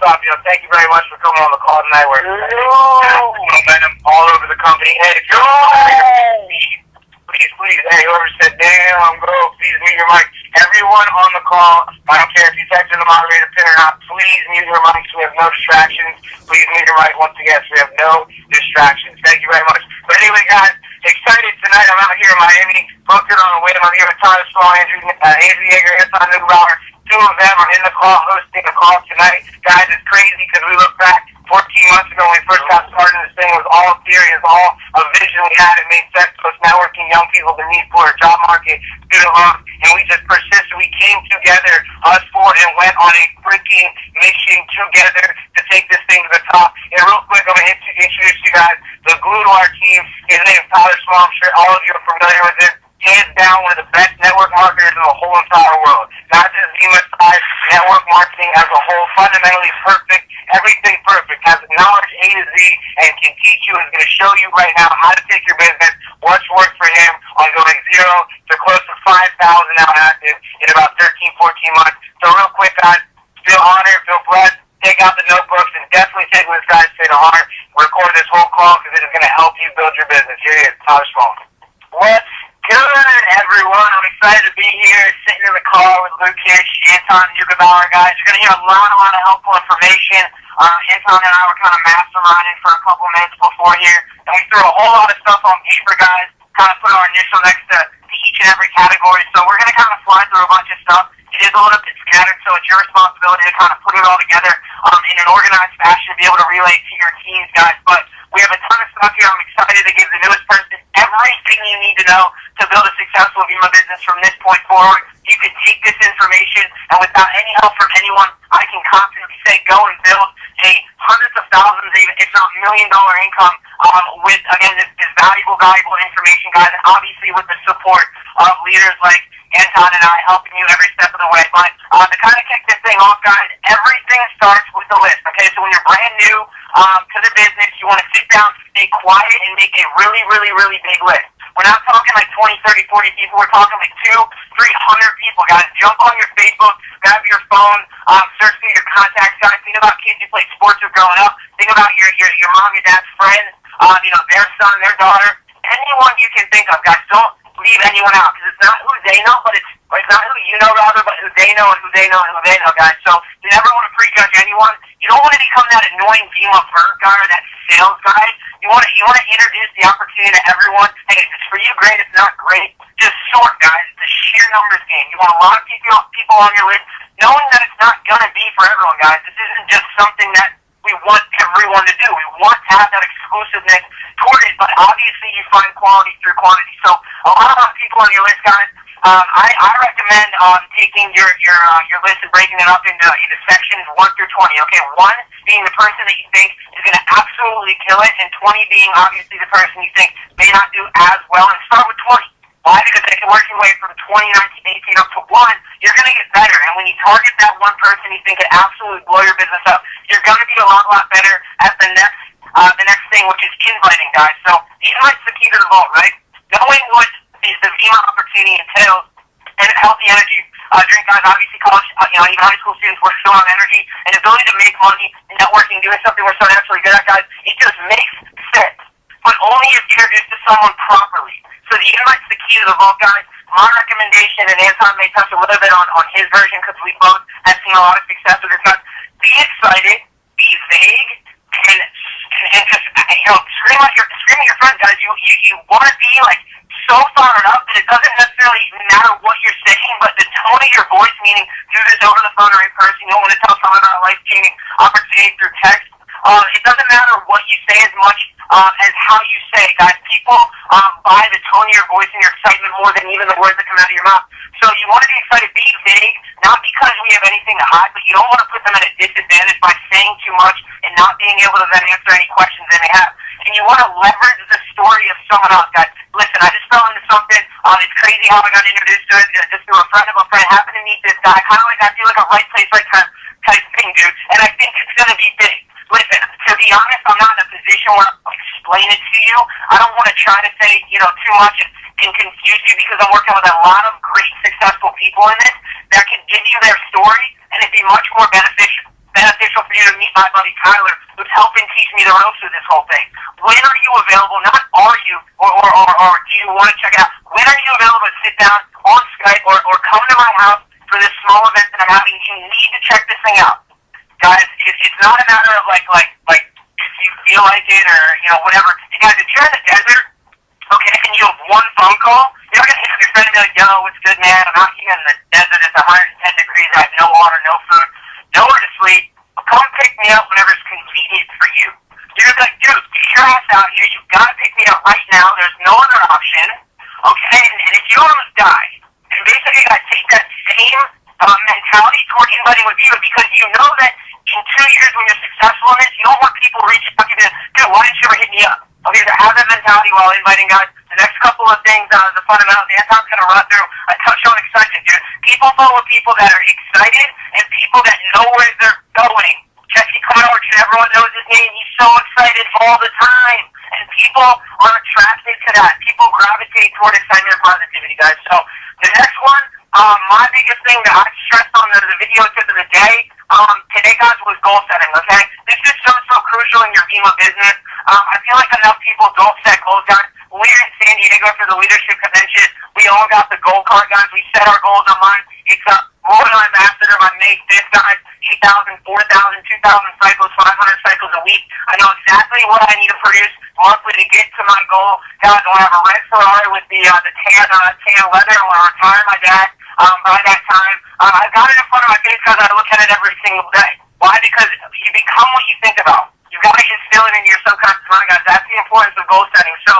off. Thank you very much for coming on the call tonight. We're momentum all over the company. Hey, if you're please, hey, whoever said, damn, bro, please mute your mic. Everyone on the call, I don't care if you text in the moderator pin or not, please mute your mic so we have no distractions. Please mute your mic once again so we have no distractions. Thank you very much. But anyway, guys, excited tonight. I'm out here in Miami, booked it on the way. I'm here with Tyler Small, Andrew Yeager, Anton Neugenbauer. Two of them are in the call, hosting the call tonight. Guys, it's crazy because we look back 14 months ago when we first got started. This thing was all theory, it was all a vision we had. It made sense to us networking young people, the need for a job market, student loans, and we just persisted. We came together, us four, and went on a freaking mission together to take this thing to the top. And real quick, I'm going to introduce you guys. The glue to our team, his name is Tyler Small. I'm sure all of you are familiar with him. Hands down, one of the best network marketers in the whole entire world. Not just democratized network marketing as a whole, fundamentally perfect, everything perfect, has knowledge A to Z, and can teach you, is going to show you right now how to take your business, what's worked for him on going 0 to close to 5,000 now active in about 13, 14 months. So real quick, guys, feel honored, feel blessed, take out the notebooks, and definitely take what this guy say to heart. Record this whole call because it is going to help you build your business. Here he is, Tyler Small. What's good, everyone? I'm excited to be here, sitting in the call with Kish, Anton, Neugenbauer, guys. You're going to hear a lot of helpful information. Anton and I were kind of masterminding for a couple minutes before here, and we threw a whole lot of stuff on paper, guys, kind of put our initial next to each and every category. So we're going to kind of fly through a bunch of stuff. It is a little bit scattered, so it's your responsibility to kind of put it all together in an organized fashion to be able to relay to your teams, guys. But we have a ton of stuff here. I'm excited to give the newest person everything you need to know to build a successful email business from this point forward. You can take this information, and without any help from anyone, I can confidently say go and build a hundreds of thousands, even if not $1 million income with, again, this valuable information, guys, and obviously with the support of leaders like Anton and I helping you every step of the way. But to kind of kick this thing off, guys, everything starts with the list, okay? So when you're brand new to the business, you want to sit down, stay quiet, and make a really, really, really big list. We're not talking like 20, 30, 40 people. We're talking like 200, 300 people, guys. Jump on your Facebook, grab your phone, search through your contacts, guys. Think about kids you played sports with growing up. Think about your mom, your dad's friends, their son, their daughter. Anyone you can think of, guys. Don't leave anyone out because it's not who they know, but it's not who you know, rather, but who they know and who they know and who they know, guys. So you never want to prejudge anyone. You don't want to become that annoying Vima Bird guy or that sales guy. You want to introduce the opportunity to everyone. Hey, if it's for you, great. If not, great. Just sort, guys. It's a sheer numbers game. You want a lot of people on your list, knowing that it's not going to be for everyone, guys. This isn't just something that we want everyone to do. We want to have that exclusiveness toward it, but obviously you find quality through quantity. So a lot of people on your list, guys, I recommend taking your list and breaking it up into sections 1 through 20. Okay, 1 being the person that you think is going to absolutely kill it, and 20 being obviously the person you think may not do as well. And start with 20. Why? Because if you work your way from 20, 19, 18 up to 1, you're going to get better. And when you target that one person you think could absolutely blow your business up, you're going to be a lot better at the next thing, which is inviting, guys. So the invite's the key to the vault, right? Knowing what is the Vima opportunity entails, and healthy energy drink, guys. Obviously, college, even high school students, we're still on energy and ability to make money, networking, doing something we're so naturally good at, guys. It just makes sense, but only if introduced to someone properly. So the invite's the key to the vault, guys. My recommendation, and Anton may touch a little bit on his version because we both have seen a lot of success with this, guys. Be excited, be vague, and just scream at your friends, guys. You want to be like so fired up that it doesn't necessarily matter what you're saying, but the tone of your voice, meaning do this over the phone or in person. You don't want to tell someone about a life-changing opportunity through text. It doesn't matter what you say as much as how you say it, guys. People buy the tone of your voice and your excitement more than even the words that come out of your mouth. So you want to be excited, be vague, not because we have anything to hide, but you don't want to put them at a disadvantage by saying too much and not being able to then answer any questions they may have. And you want to leverage the story of someone else, guys. Listen, I just fell into something. It's crazy how I got introduced to it just through a friend of a friend. Happened to meet this guy. Kind of like, I feel like a right place, right time type thing, dude. And I think it's going to be big. Listen, to be honest, I'm not in a position where I'll explain it to you. I don't want to try to say, too much and confuse you because I'm working with a lot of great, successful people in this that can give you their story and it'd be much more beneficial for you to my buddy Tyler, who's helping teach me the ropes through this whole thing. When are you available? Not are you, or do you want to check it out? When are you available to sit down on Skype or come to my house for this small event that I'm having? You need to check this thing out. Guys, it's not a matter of like if you feel like it or, whatever. And guys, if you're in the desert, okay, and you have one phone call, you're not going to hit your friend and be like, yo, what's good, man? I'm out here in the desert. It's 110 degrees. I have no water, no food, nowhere to sleep. Come pick me up whenever it's convenient for you. You're going to be like, dude, get your ass out here. You've got to pick me up right now. There's no other option. Okay, and if you don't almost die, and basically you got to take that same mentality toward inviting with you, because you know that in 2 years when you're successful in this, you don't want people reaching out to you, dude, why didn't you ever hit me up? Okay, so have that mentality while inviting guys. The next couple of things, the fundamentals, Anton's going to run through. I touched on excitement, dude. People follow people that are excited and people that know where they're going. Jesse Clark, everyone knows his name. He's so excited all the time. And people are attracted to that. People gravitate toward excitement and positivity, guys. So the next one, my biggest thing that I stressed on the video tip of the day, today, guys, was goal setting, okay? This is so crucial in your VEMA business. I feel like enough people don't set goals, guys. When we were in San Diego for the leadership convention, we all got the goal card, guys. We set our goals on mine. It's a Royal Ambassador, my May 5th, guys. 8,000, 4,000, 2,000 cycles, 500 cycles a week. I know exactly what I need to produce monthly to get to my goal. Guys, I want to have a red Ferrari with the tan leather. I want to retire my dad by that time. I've got it in front of my face because I look at it every single day. Why? Because you become what you think about. You've got to instill it in your subconscious mind, guys. That's the importance of goal setting. So,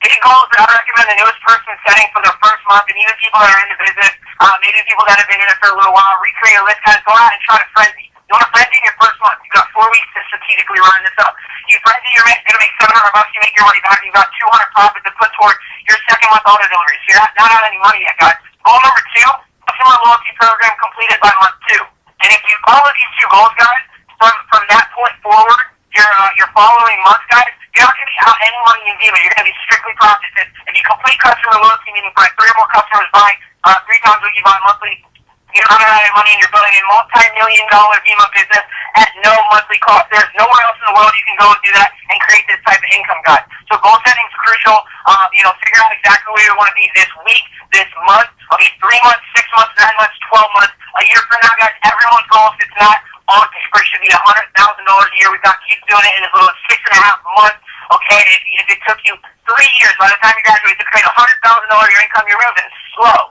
big goals that I recommend the newest person setting for their first month, and even people that are in the business, maybe people that have been in it for a little while, recreate a list, guys. Go out and try to frenzy. You want to frenzy in your first month. You've got 4 weeks to strategically run this up. You frenzy, you're going to make $700. You make your money back. You've got 200 profit to put toward your second month auto delivery. So you're not out any money yet, guys. Goal number 2, customer loyalty program completed by month 2. And if you follow these 2 goals, guys, from that point forward, your following months, guys, you're not going to be out any money in VEMA. You're going to be strictly profited. If you complete customer loyalty, meaning by 3 or more customers buying 3 times what you buy monthly, you're not out any money and you're building a multi-million-dollar VEMA business at no monthly cost. There's nowhere else in the world you can go and do that and create this type of income, guys. So goal setting is crucial. Figure out exactly where you want to be this week, this month, 3 months, 6 months, 9 months, 12 months, a year from now, guys. Everyone's goal, if it's not on paper, should be $100,000 a year. We've got kids doing it in as little as 6.5 months. Okay, if it took you 3 years by the time you graduate to create $100,000 your income, you're moving slow.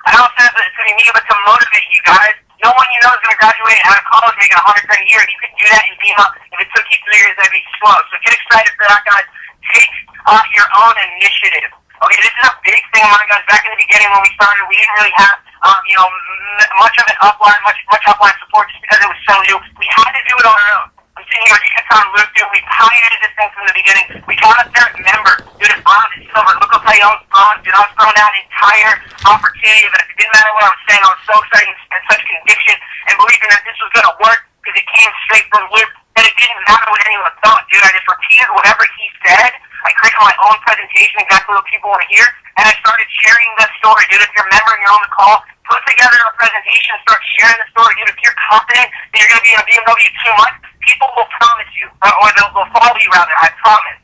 I don't say that to be me, but to motivate you guys. No one you know is going to graduate out of college making $100,000 a year. You can do that in VEMA. If it took you 3 years, that'd be slow. So get excited for that, guys. Take your own initiative. Okay, this is a big thing of mine, guys. Back in the beginning when we started, we didn't really have, much of an upline, much upline support just because it was so new. We had to do it on our own. I'm sitting here with Anton, Luke, dude. We pioneered this thing from the beginning. We got us there. Remember, dude, it's bronze, it's silver. Look how I was bronze, dude. I was throwing out an entire opportunity that it didn't matter what I was saying. I was so excited and such conviction and believing that this was going to work because it came straight from Luke. And it didn't matter what anyone thought, dude. I just repeated whatever he said. I created my own presentation, exactly what people want to hear, and I started sharing the story, dude. If you're a member and you're on the call, put together a presentation, start sharing the story, dude. If you're confident that you're going to be in a BMW 2 months, people will promise you, or they'll follow you, rather, I promise.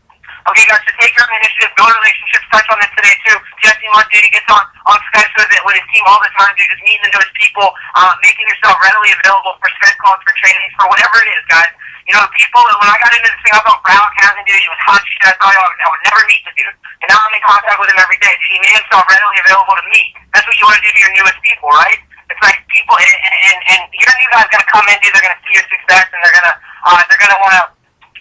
Okay, guys, so take your own initiative, build relationships, touch on this today, too. Jesse Monday gets on Skype with his team all the time, dude, just meeting those people, making yourself readily available for Skype calls, for trainings, for whatever it is, guys. People, when I got into this thing, I thought Brown County, dude, he was hot shit. I thought I would never meet the dude. And now I'm in contact with him every day. He made himself readily available to me. That's what you want to do to your newest people, right? It's like people, and your new guys going to come in, dude, they're going to see your success, and they're going to want to,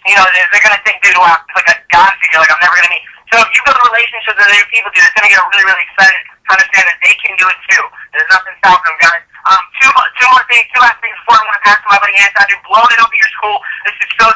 they're going to think, dude, wow, it's like a god figure, like I'm never going to meet. So if you build relationships with other people, dude, it's going to get really, really excited to understand that they can do it too. There's nothing stopping them, guys. Two last things before I'm going to pass to my buddy Anton. Dude, blow it up at your school. This is so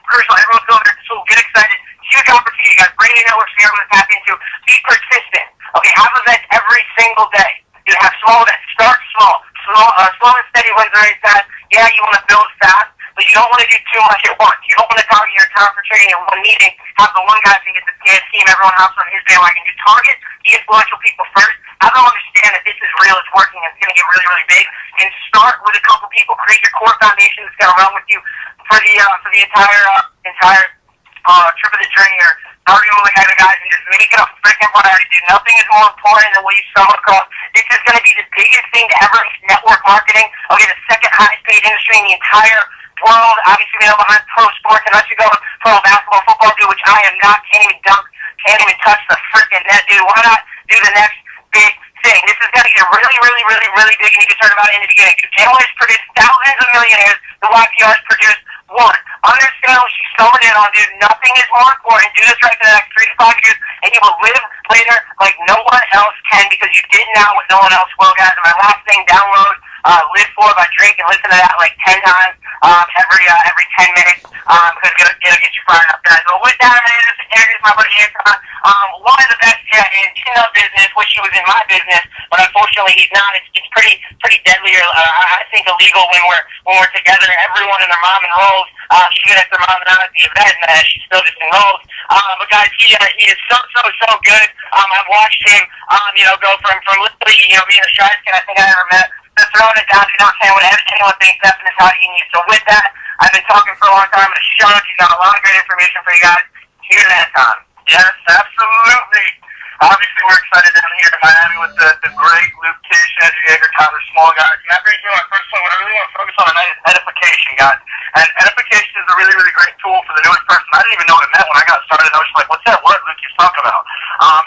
crucial. Everyone's going to school. Get excited. Huge opportunity, guys. Bring your networks here. I'm going to tap into. Be persistent. Okay, have events every single day. You have small events. Start small. Slow and steady wins very fast. Yeah, you want to build fast, but you don't want to do too much at once. You don't want to target your time for training in one meeting. Have the one guy who gets the team, everyone else on his bandwagon. You target the influential people first. Have them understand understand that this is real, it's working, it's going to get really, really big. And start with a couple people. Create your core foundation that's going to run with you for the entire trip of the journey, or however you want to look at it, guys, and just make it a freaking priority. Dude, nothing is more important than what you stumble across. This is going to be the biggest thing to ever hit network marketing. Okay, the second highest paid industry in the entire world. Obviously, we know behind pro sports, unless you go pro basketball, football, dude, which I am not, can't even dunk, can't even touch the freaking net, dude. Why not do the next big thing? This is going to get really, really, really, really big, and you can start about it in the beginning. Taylor's produced thousands of millionaires. The YPR's produced one. Understand what she's throwing in on, dude. Nothing is more important. Do this right for the next 3 to 5 years, and you will live later like no one else can, because you did now what no one else will, guys. And my last thing, download Live For by Drake and listen to that like 10 times every 10 minutes, because it'll get you fired up, guys. So with that, I'm going to introduce my buddy Anton. One of the best in the business. Wish he was in my business, but unfortunately he's not. It's pretty deadly, or I think illegal when we're together. Everyone and their mom enrolls, even if their mom's not at the event, she's still just enrolled. But guys, he is so good. I've watched him, go from literally, being the shyest kid I think I ever met, to throwing it down, to not saying what anyone thinks, that's how you need. So with that, I've been talking for a long time. I'm going to show it. He's got a lot of great information for you guys. Here's Anton. Yes, absolutely. Obviously, we're excited down here in Miami with the great Luke Kish, Andrew Yeager, Tyler Small, guys. And that brings me to my first point. What I really want to focus on tonight is edification, guys. And edification is a really, really great tool for the newest person. I didn't even know what it meant when I got started. I was just like, what's that word Luke keeps talking about?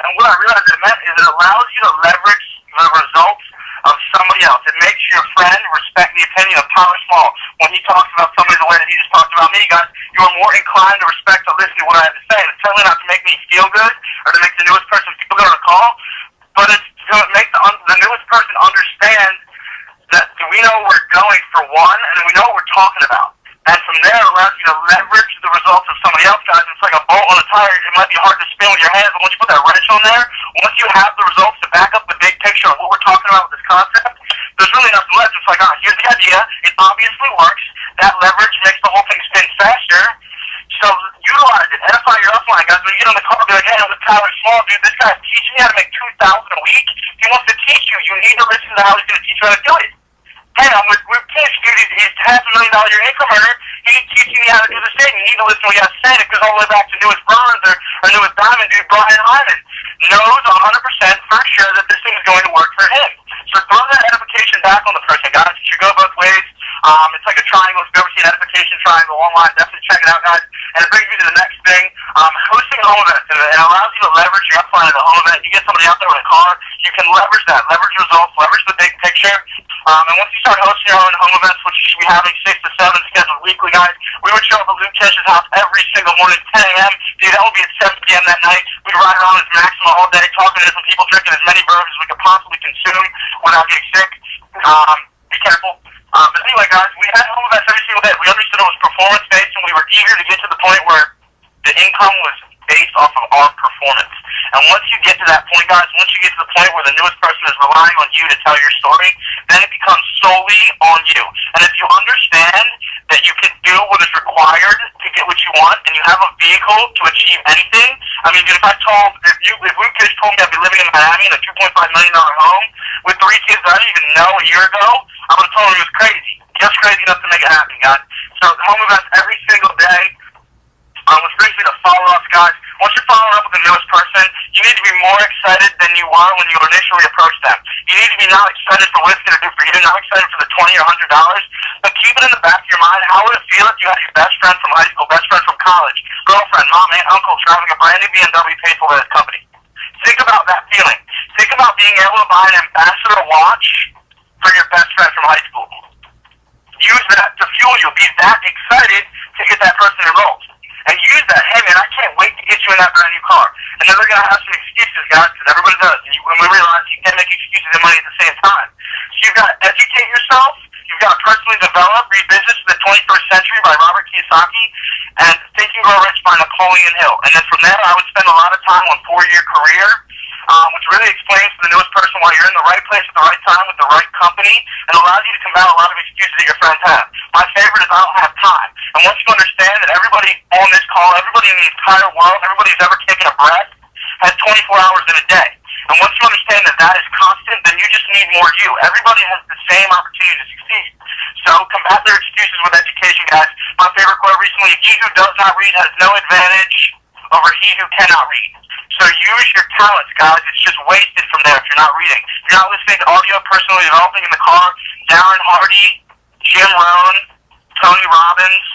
And what I realized it meant is it allows you to leverage the results of somebody else. It makes your friend respect the opinion of Tyler Small. When he talks about somebody the way that he just talked about me, guys, you are more inclined to respect to listen to what I have to say. And it's certainly not to make me feel good or to make the newest person feel good on a call, but it's to make the newest person understand that we know where we're going for one, and we know what we're talking about. And from there, it allows you to leverage the results of somebody else, guys. It's like a bolt on a tire. It might be hard to spin with your hands, but once you put that wrench on there, once you have the results to back up the big picture of what we're talking about with this concept, there's really nothing left. It's like, here's the idea. It obviously works. That leverage makes the whole thing spin faster. So utilize it. Edify your upline, guys. When you get on the call, be like, hey, I'm with Tyler Small, dude. This guy's teaching me how to make $2,000 a week. He wants to teach you. You need to listen to how he's going to teach you how to do it. Hey, I'm with Kish, dude. He's $500,000 a year income earner. He's teaching me how to do the same. You need to listen to what he has to say. It goes all the way back to newest bronze or newest diamond, dude. Brian Hyman knows 100% for sure that this thing is going to work for him. So throw that edification back on the person, guys. It should go both ways. It's like a triangle. If you've ever seen an edification triangle online, definitely check it out, guys. And it brings me to the next thing. Hosting home events. And it allows you to leverage your upline at a home event. You get somebody out there with a car, you can leverage that. Leverage results, leverage the big picture. And once you start hosting your own home events, which you should be having 6 to 7 scheduled weekly, guys, we would show up at Luke Kish's house every single morning at 10 a.m. Dude, that would be at 7 p.m. that night. We'd ride around as Maxima all day, talking to different people, drinking as many bourbons as we could possibly consume without getting sick. Be careful. But anyway, guys, we had home events every single day. We understood it was performance-based, and we were eager to get to the point where the income was based off of our performance. And once you get to that point, guys, once you get to the point where the newest person is relying on you to tell your story, then it becomes solely on you. And if you understand that you can do what is required to get what you want, and you have a vehicle to achieve anything, I mean, dude, if Luke Kish told me I'd be living in Miami in a $2.5 million home with 3 kids that I didn't even know a year ago, I would have told him he was crazy. Just crazy enough to make it happen, guys. So home events every single day. Which brings me to follow-ups, guys. Once you're following up with the newest person, you need to be more excited than you were when you initially approached them. You need to be not excited for what it's going to do for you, not excited for the $20 or $100, but keep it in the back of your mind. How would it feel if you had your best friend from high school, best friend from college, girlfriend, mom, aunt, uncle driving a brand new BMW paid for by this company? Think about that feeling. Think about being able to buy an ambassador watch for your best friend from high school. Use that to fuel you. Be that excited to get that person enrolled. And use that. Hey, man, I can't wait to get you in that brand new car. And then they're going to have some excuses, guys, because everybody does. And when we realize you can't make excuses and money at the same time. So you've got to educate yourself. You've got to personally develop, read Business of the 21st Century by Robert Kiyosaki, and Think and Grow Rich by Napoleon Hill. And then from there, I would spend a lot of time on 4-year career, which really explains to the newest person why you're in the right place at the right time with the right company, and allows you to combat a lot of excuses that your friends have. My favorite is I don't have time. And once you understand that everybody on this call, everybody in the entire world, everybody who's ever taken a breath, has 24 hours in a day. And once you understand that that is constant, then you just need more you. Everybody has the same opportunity to succeed. So combat their excuses with education, guys. My favorite quote recently, he who does not read has no advantage over he who cannot read. So use your talents, guys. It's just wasted from there if you're not reading. If you're not listening to audio, personally developing in the car, Darren Hardy, Jim Rohn, Tony Robbins,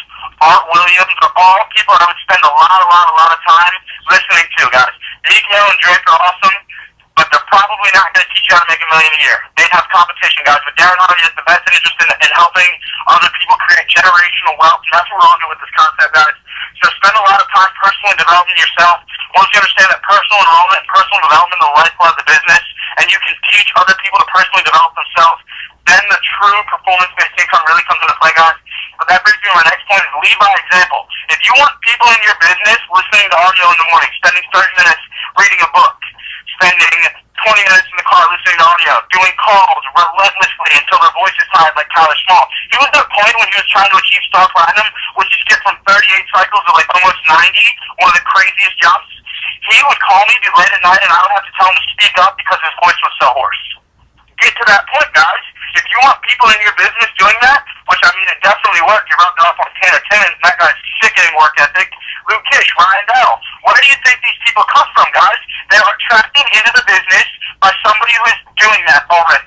Art Williams are all people I would spend a lot of time listening to, guys. Meek Mill and Drake are awesome, but they're probably not going to teach you how to make $1 million a year. They have competition, guys, but Darren Hardy has the best interest in helping other people create generational wealth, and that's what we're on to with this concept, guys. So spend a lot of time personally developing yourself. Once you understand that personal enrollment and personal development is the lifeblood of the business, and you can teach other people to personally develop themselves, then the true performance-based income really comes into play, guys. But that brings me to my next point is lead by example. If you want people in your business listening to audio in the morning, spending 30 minutes reading a book, spending 20 minutes in the car listening to audio, doing calls relentlessly until their voice is tired like Tyler Small. He was at a point when he was trying to achieve Star Platinum, which is get from 38 cycles to like almost 90, one of the craziest jumps. He would call me late at night and I would have to tell him to speak up because his voice was so hoarse. Get to that point, guys. If you want people in your business doing that, which I mean it definitely worked, you rubbed it off on 10 or 10, and that guy's sickening work ethic. Luke Kish, Ryan Dell. Where do you think these people come from, guys? They are attracting into the business by somebody who is doing that already.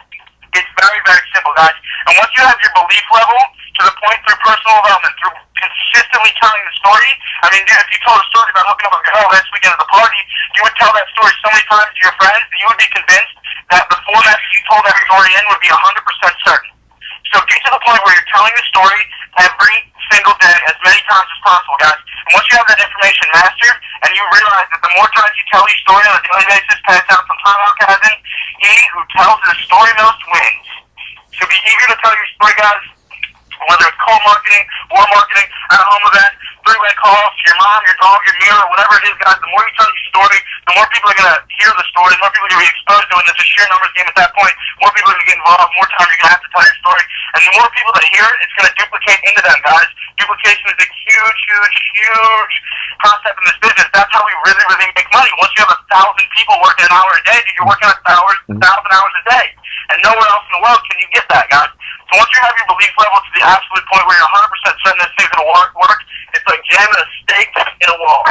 It's very, very simple, guys. And once you have your belief level to the point through personal development, through consistently telling the story, I mean, dude, if you told a story about hooking up with a girl last weekend at the party, you would tell that story so many times to your friends that you would be convinced that the format you told that story in would be 100% certain. So get to the point where you're telling the story every single day, as many times as possible, guys. And once you have that information mastered, and you realize that the more times you tell your story on a daily basis, pass down some time out, cousin, he who tells the story most wins. So be eager to tell your story, guys. Whether it's cold marketing, warm marketing, at a home event, three-way calls, your mom, your dog, your mirror, whatever it is, guys, the more you tell your story, the more people are going to hear the story, the more people are going to be exposed to it, and it's a sheer numbers game at that point. More people are going to get involved, more time you're going to have to tell your story. And the more people that hear it, it's going to duplicate into them, guys. Duplication is a huge concept in this business. That's how we really make money. Once you have 1,000 people working an hour a day, you're working 1,000 hours a day. And nowhere else in the world can you get that, guys. So once you have your belief level to the absolute point where you're 100% certain this thing's going to work, it's like jamming a stake in a wall.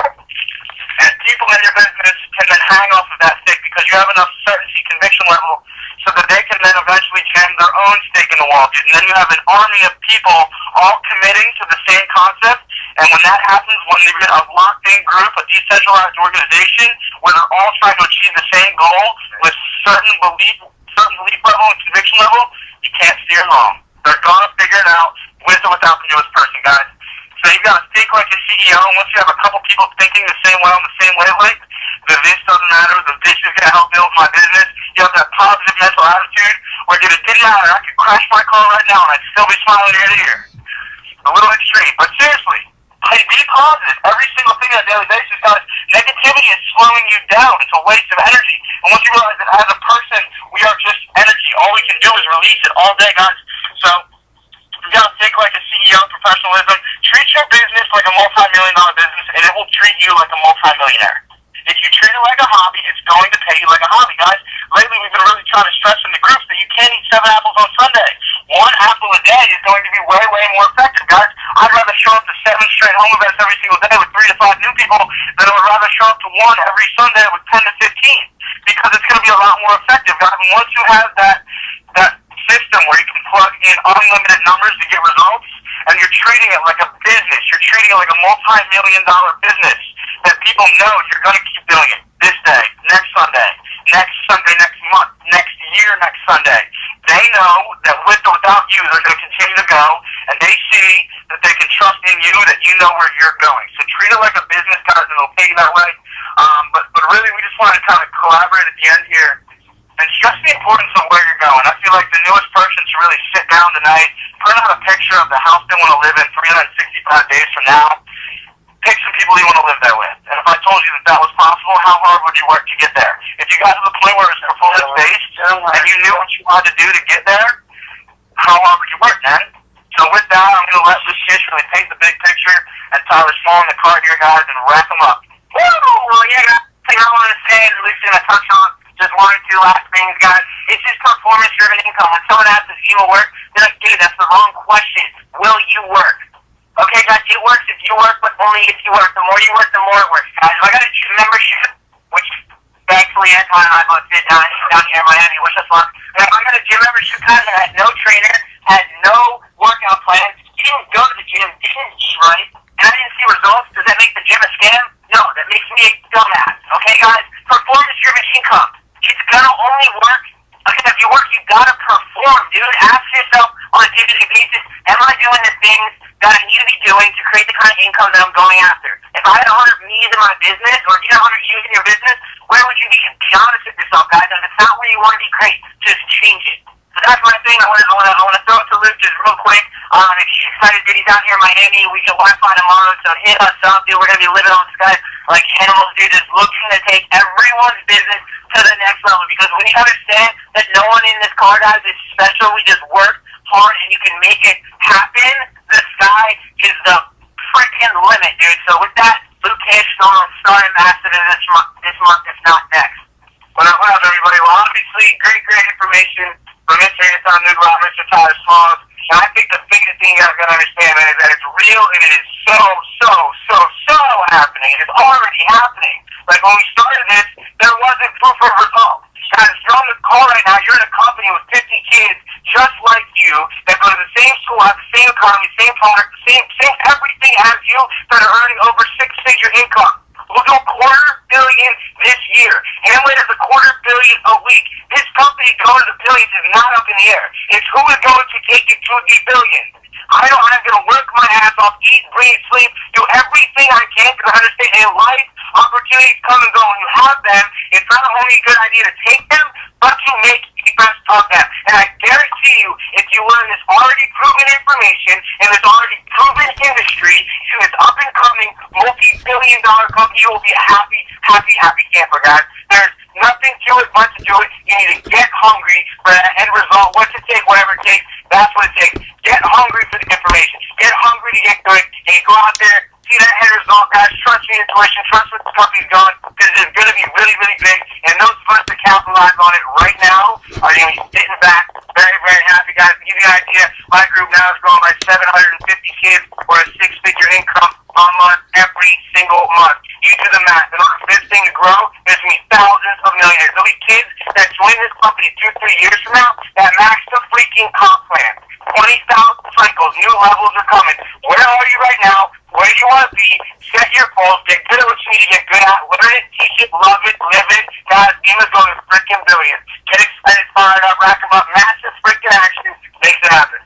And people in your business can then hang off of that stake because you have enough certainty, conviction level, so that they can then eventually jam their own stake in the wall, dude. And then you have an army of people all committing to the same concept. And when that happens, when you get a locked-in group, a decentralized organization, where they're all trying to achieve the same goal with certain belief level and conviction level, you can't steer wrong. They're gonna figure it out with or without the newest person, guys. So you gotta think like a CEO, and once you have a couple people thinking the same way on the same wavelength, the this doesn't matter, the this is gonna help build my business, you have that positive mental attitude where, dude, it didn't matter, I could crash my car right now and I'd still be smiling ear to ear. A little extreme, but seriously, be positive. Every single thing on a daily basis, guys. Negativity is slowing you down. It's a waste of energy. And once you realize that as a person, we are just energy. All we can do is release it all day, guys. So you gotta think like a CEO, professionalism. Treat your business like a multi-million-dollar business, and it will treat you like a multi-millionaire. If you treat it like a hobby, it's going to pay you like a hobby, guys. Lately, we've been really trying to stress in the groups that you can't eat 7 apples on Sunday. 1 apple a day is going to be way more effective, guys. I'd rather show up to 7 straight home events every single day with 3 to 5 new people than I would rather show up to 1 every Sunday with 10 to 15, because it's going to be a lot more effective, guys. And once you have that system where you can plug in unlimited numbers to get results, and you're treating it like a business, you're treating it like a multi-million-dollar business that people know you're going to keep doing it this day, next Sunday, next month, next year, next Sunday. They know that with or without you, they're going to continue to go, and they see that they can trust in you, that you know where you're going. So treat it like a business, guys, and it'll pay you that way. But really, we just want to kind of collaborate at the end here and stress the importance of where you're going. I feel like the newest person should really sit down tonight, print out a picture of the house they want to live in 365 days from now, pick some people you want to live there with. And if I told you that was possible, how hard would you work to get there? If you got to the point where it's performance-based and you knew what you had to do to get there, how hard would you work, man? So with that, I'm going to let Luke Kish really paint the big picture and Tyler Small in the car here, guys, and wrap them up. Woo! Well, yeah, guys, the thing I want to say, and Luke's going to touch on just one or two last things, guys. It's just performance-driven income. When someone asks if you will work, they're like, dude, that's the wrong question. Will you work? Okay, guys, it works if you work, but only if you work. The more you work, the more it works, guys. If I got a gym membership, which thankfully Anton and I both did down here in Miami, wish us luck. And if I got a gym membership, guys, and I had no trainer, had no workout plan, didn't go to the gym, didn't eat right, and I didn't see results, does that make the gym a scam? No, that makes me a dumbass. Okay, guys? Performance-driven income. It's gonna only work. Okay, if you work, you gotta perform, dude. Ask yourself on a day-to-day basis, am I doing the things that I need to be doing to create the kind of income that I'm going after? If I had 100 me's in my business, or if you had 100 you's in your business, where would you be? Be honest with yourself, guys. And if it's not where you want to be, great. Just change it. So that's my thing. I want to throw it to Luke just real quick. If he's excited that he's out here in Miami, we get Wi-Fi tomorrow, so hit us up, dude. We're going to be living on Skype like animals, dude. Just looking to take everyone's business to the next level, because when you understand that no one in this car, guys, is special, we just work hard and you can make it happen, the sky is the freaking limit, dude. So with that, Luke Kish, star ambassador this month, if not next. What up, everybody? Well, obviously, great information from Mr. Anton, Neugenbauer, Mr. Tyler Smalls. And I think the biggest thing you guys got to understand, man, is that it's real and it is so happening. It is already happening. Like when we started this, there wasn't proof of results. Guys, if you're on the call right now, you're in a company with 50 kids just like you that go to the same school, have the same economy, same product, same everything as you, that are earning over six-figure income. We'll do $250 million this year. Hamlet is $250 million a week. This company going to the billions is not up in the air. It's who is going to take it to the billions. I'm going to work my ass off, eat, breathe, sleep, do everything I can, because I understand in life, opportunities come and go. When you have them, it's not only a good idea to take them, but to make the best of them. And I guarantee you, if you learn this already proven information in this already proven industry, to this up-and-coming, multi-billion-dollar company, you will be a happy camper, guys. There's nothing to it but to do it. You need to get hungry for that end result. What's it take? Whatever it takes, that's what it takes. Get hungry for the information. Get hungry to get good. And you go out there, see that end result, guys. Trust your intuition. Trust what the company's going, because it's going to be really big. And those of us that capitalize on it right now are going to be sitting back, very happy, guys. To give you an idea, my group now is growing by 750 kids, or a six-figure income a month every single month. You do the math. In order for this thing to grow, there's going to be thousands of millionaires. There'll be kids that join this company 2-3 years from now that max the freaking comp plan. 20,000 cycles, new levels are coming. Where are you right now? Where do you want to be? Set your goals, get good at what you need to get good at, learn it, teach it, love it, live it. Guys, Dima's going to freaking billions. Get excited, fired up, rack them up, massive freaking action, makes it happen.